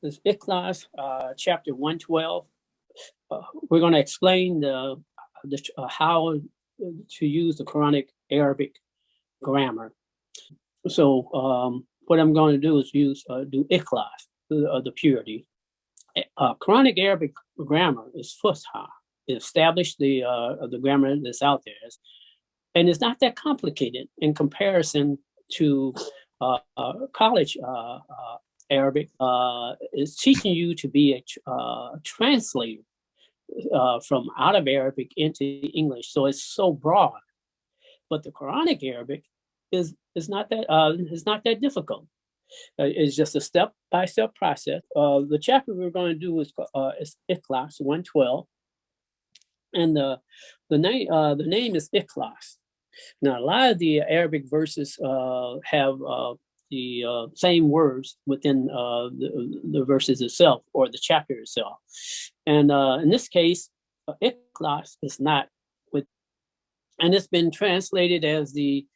this Ikhlas, chapter 112. We're going to explain how to use the Quranic Arabic grammar. So what I'm going to do is do Ikhlas, the purity. Quranic Arabic grammar is Fusha. It established the grammar that's out there, and it's not that complicated in comparison to college Arabic. It's teaching you to be a translator from out of Arabic into English. So it's so broad. But the Quranic Arabic is not that difficult. It's just a step-by-step process. The chapter we're going to do is Ikhlas 112, and the name is Ikhlas. Now, a lot of the Arabic verses have the same words within the verses itself or the chapter itself, and in this case, Ikhlas is not with, and it's been translated as the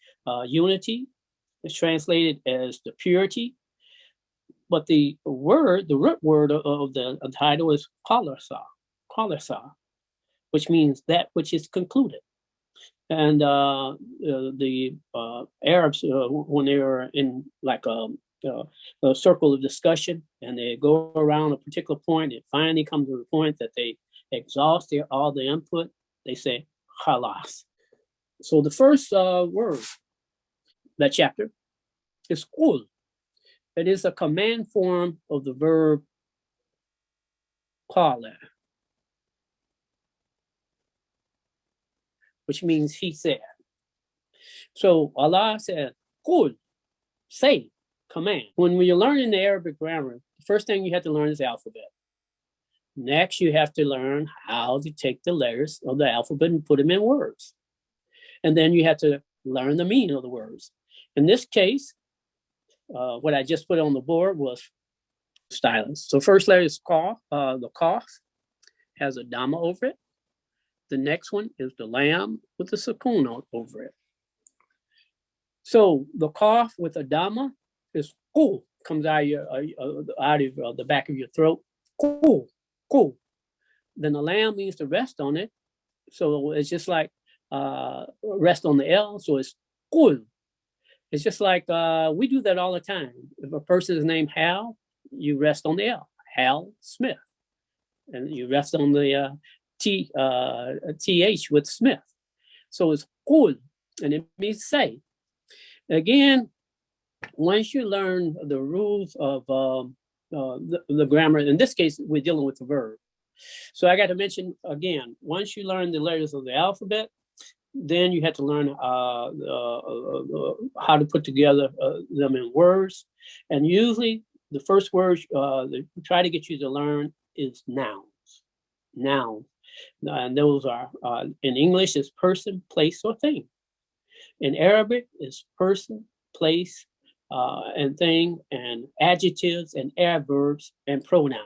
unity. It's translated as the purity, but the root word of the title is Khalasa, which means that which is concluded. And the Arabs, when they were in like a circle of discussion, and they go around a particular point, it finally comes to the point that they exhaust all the input. They say Khalas. So the first word, that chapter, is Qul. It is a command form of the verb Qala, which means he said. So Allah said, Qul, say, command. When you're learning the Arabic grammar, the first thing you have to learn is the alphabet. Next, you have to learn how to take the letters of the alphabet and put them in words. And then you have to learn the meaning of the words. In this case, what I just put on the board was stylus. So first letter is Qaf. The Qaf has a Dhamma over it. The next one is the Lam with the Sukun over it. So the Qaf with a Dhamma is Qul, comes out of the back of your throat. Qul, Qul. Then the Lam means to rest on it. So it's just like rest on the L. So it's Qul. It's just like we do that all the time. If a person is named Hal, you rest on the L, Hal Smith. And you rest on the TH with Smith. So it's Qul, and it means say. Again, once you learn the rules of the grammar, in this case, we're dealing with the verb. So I got to mention again, once you learn the letters of the alphabet, then you have to learn how to put together them in words. And usually the first word they try to get you to learn is nouns. Nouns. And those are, in English, is person, place, or thing. In Arabic, is person, place, and thing, and adjectives, and adverbs, and pronoun.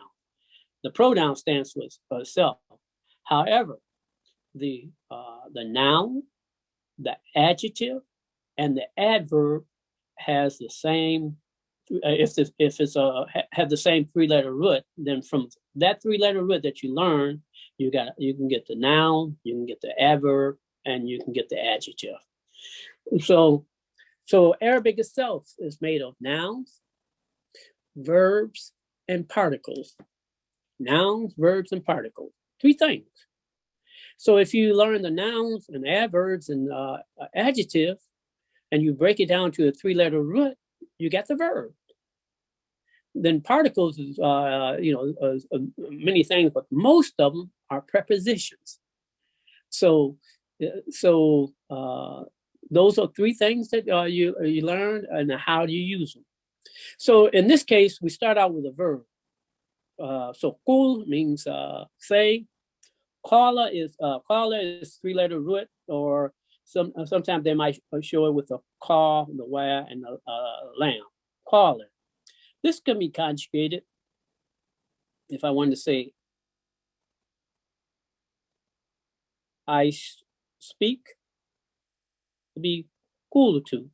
The pronoun stands for self. However, the noun, the adjective, and the adverb has the same. If it's have the same three-letter root, then from that three-letter root that you learn, you can get the noun, you can get the adverb, and you can get the adjective. So Arabic itself is made of nouns, verbs, and particles. Nouns, verbs, and particles. Three things. So if you learn the nouns and adverbs and adjectives, and you break it down to a three-letter root, you get the verb. Then particles is many things, but most of them are prepositions. So those are three things that you learn, and how do you use them. So in this case, we start out with a verb. So Qul means say. Qala is three-letter root, or sometimes they might show it with a Ka, the Wa, and the Lam. Qala. This can be conjugated. If I wanted to say, I speak, to be Qultu.